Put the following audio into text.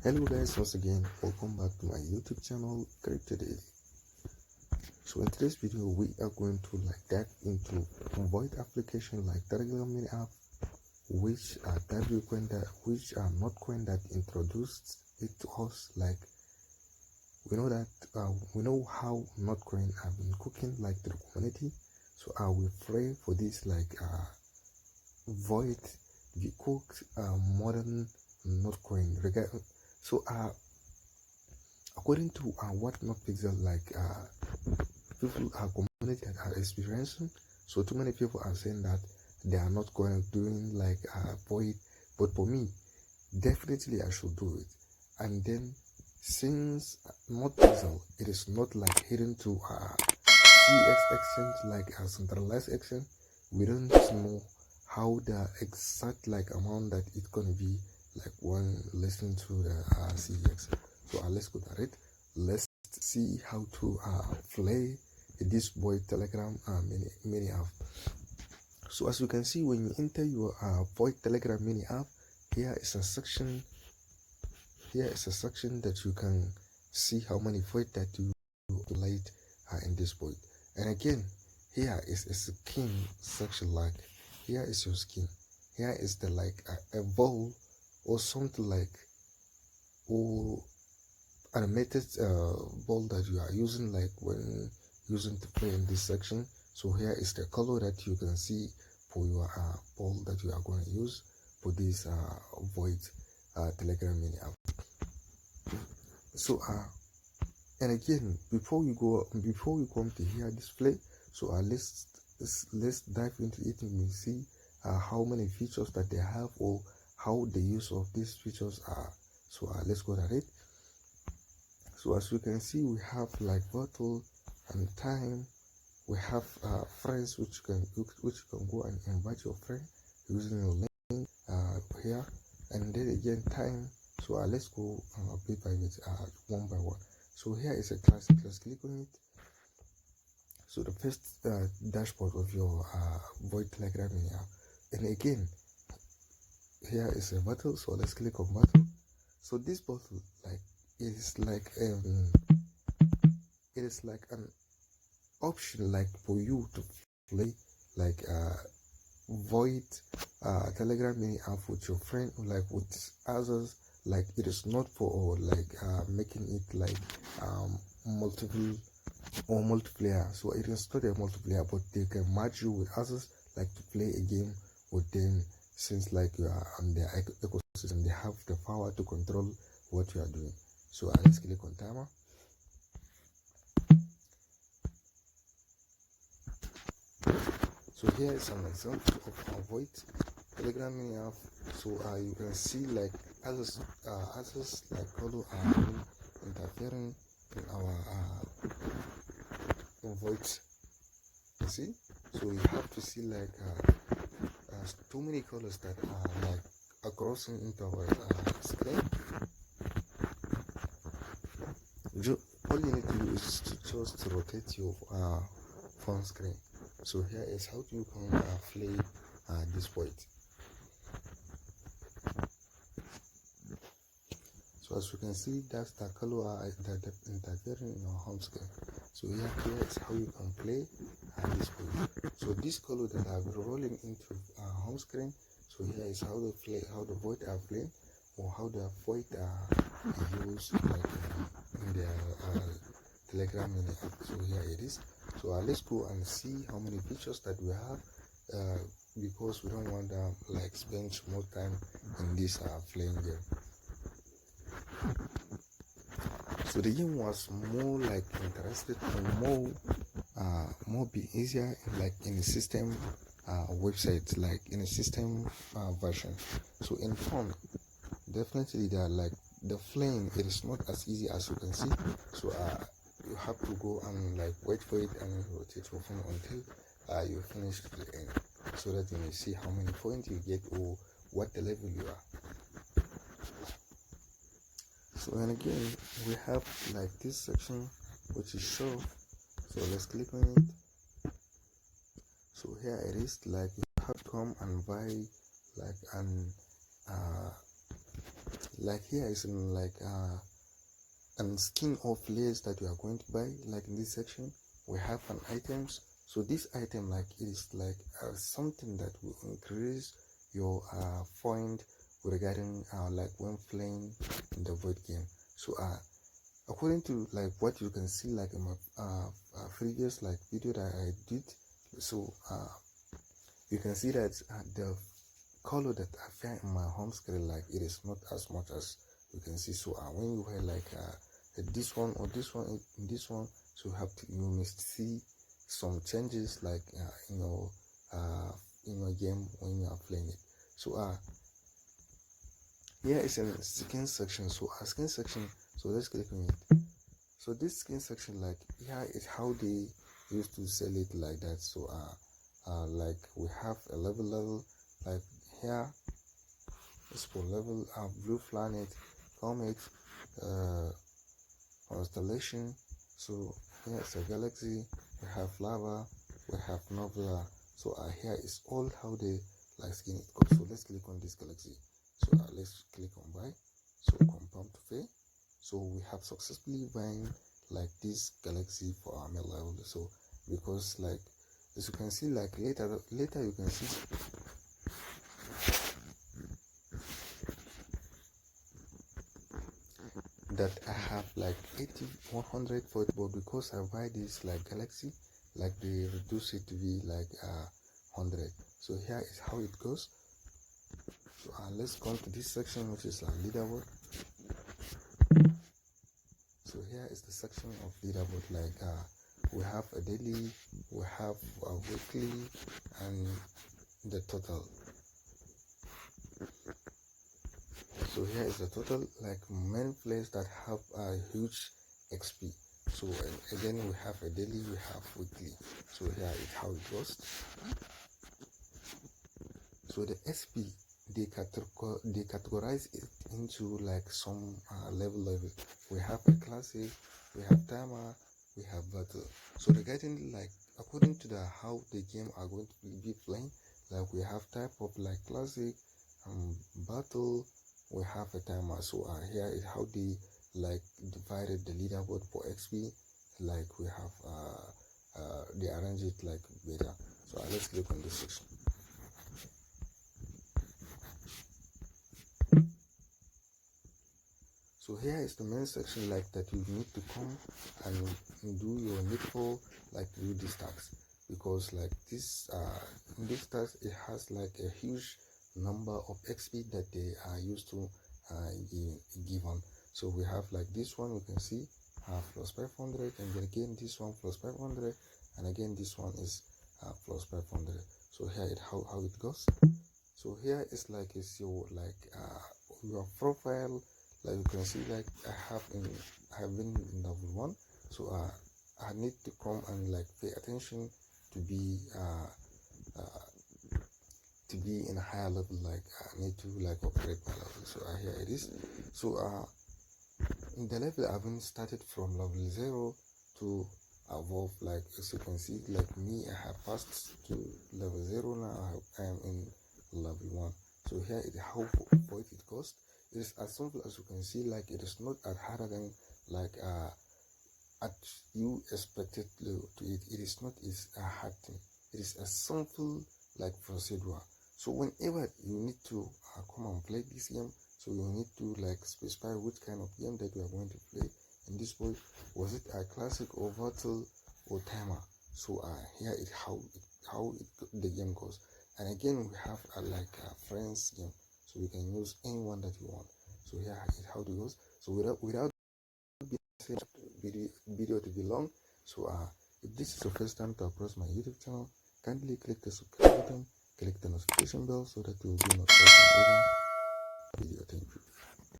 Hello guys, once again welcome back to my YouTube channel Crypto Daily. So in today's video we are going to dive into void application like Telegram mini app, which are NotCoin that introduced it to us. Like we know how NotCoin have been cooking to the community. So I will pray for this void the cooked modern NotCoin. So according to what NotPixel people are community that are experiencing, so too many people are saying that they are not going to doing void, but for me definitely I should do it. And then since NotPixel, it is not hidden to CX exchange a centralized exchange, we don't know how the exact amount that it's gonna be when listening to the CX. So let's go at it. Let's see how to play this void Telegram mini app. So as you can see, when you enter your void Telegram mini app, here is a section that you can see how many void that you light in this void. And again, here is a skin section. Here is your skin. Here is the a ball or something or animated ball that you are using when using to play in this section. So here is the color that you can see for your ball that you are going to use for this void Telegram mini app. So and again, before you come to here display, so let's dive into it and see how many features that they have or how the use of these features are. So let's go at it. So as you can see, we have bottle and time. We have friends which you can go and invite your friend using your link here. And then again, time. So let's go bit by bit, one by one. So here is a class. Let's click on it. So the first dashboard of your void Telegram mini app. And again, here is a bottle. So let's click on bottle. So this bottle it is an option for you to play void Telegram mini app with your friend with others. It is not for making it multiple or multiplayer. So it is not a multiplayer, but they can match you with others to play a game with them, since you are on their ecosystem. They have the power to control what you are doing. So let's click on timer. So here is an example of avoid Telegram mini app. So you can see others color are interfering in our voice. You see, so you have to see too many colors that are crossing into our screen. All you need to do is to just rotate your phone screen. So here is how you can play this void. So as you can see, that's the color that interfering in your home screen. So here is how you can play this void. So this color that I've been rolling into home screen. So here is how the void are playing, or how the void are used in their Telegram mini app. So here it is. So let's go and see how many features that we have, because we don't want to spend more time in this playing game. So the game was more interested and more be easier in the system website, in a system version. So in phone, definitely they are the playing, it is not as easy as you can see. So you have to go and wait for it and rotate your phone until you finish to the end, so that you may see how many points you get or what the level you are. So and again, we have this section which is show. So let's click on it. So here it is. You have to come and buy like here is in like and skin of layers that we are going to buy. Like in this section we have an items. So this item, like, it is like something that will increase your point regarding like when playing in the void game. So according to like what you can see like in my previous like video that I did, so you can see that the color that appear in my home screen, like it is not as much as you can see. So when you have like this one or this one in this one, so you must see some changes like in your game when you are playing it. So here is a skin section. So skin section, so let's click on it. So this skin section, like here is how they used to sell it like that. So like we have a level, like here is for level blue planet, comet, constellation. So here is a galaxy, we have lava, we have nova. So here is all how they like skin it goes. So let's click on this galaxy. So let's click on buy. So compound to pay. So we have successfully buying like this galaxy for our mail level. So because like as you can see, like later you can see that I have like 100 for it, but because I buy this like galaxy, like they reduce it to be like 100. So here is how it goes. So let's come to this section, which is leaderboard. So here is the section of leaderboard. Like we have a daily, we have a weekly, and the total. So here is the total, like many players that have a huge XP. So again we have a daily, we have weekly. So here is how it goes. So the SP, they categorize it into like some level. We have a classic, we have timer, we have battle. So regarding like according to the how the game are going to be playing, like we have type of like classic, battle, we have a timer. So here is how they like divided the leaderboard for XP. Like we have they arrange it like better. So let's click on this section. So here is the main section, like that you need to come and do your needful, like do these tasks, because like this in this task it has like a huge number of XP that they are used to give on. So we have like this one, you can see plus 500, and then again this one plus 500, and again this one is plus 500. So here it how it goes. So here is like it's your like your profile. Like you can see, like I have been in level 1, so I need to come and like pay attention to be in a higher level. Like I need to like upgrade my level. So here it is. So in the level I've been started from level 0 to above. Like as you can see, like me, I have passed to level 0 now. I am in level 1. So here is how void it goes. It is as simple as you can see. Like it is not as harder than like at you expected to it. It is not is a hard thing. It is a simple like procedure. So whenever you need to come and play this game, so you need to like specify which kind of game that you are going to play in this point. Was it a classic or virtual or timer? So here is how the game goes. And again we have like a friends game, so you can use anyone that you want. So here is how it goes. So without video to be long, so if this is your first time to approach my YouTube channel, kindly click the subscribe button, click the notification bell so that you will be notified of every video. Thank you.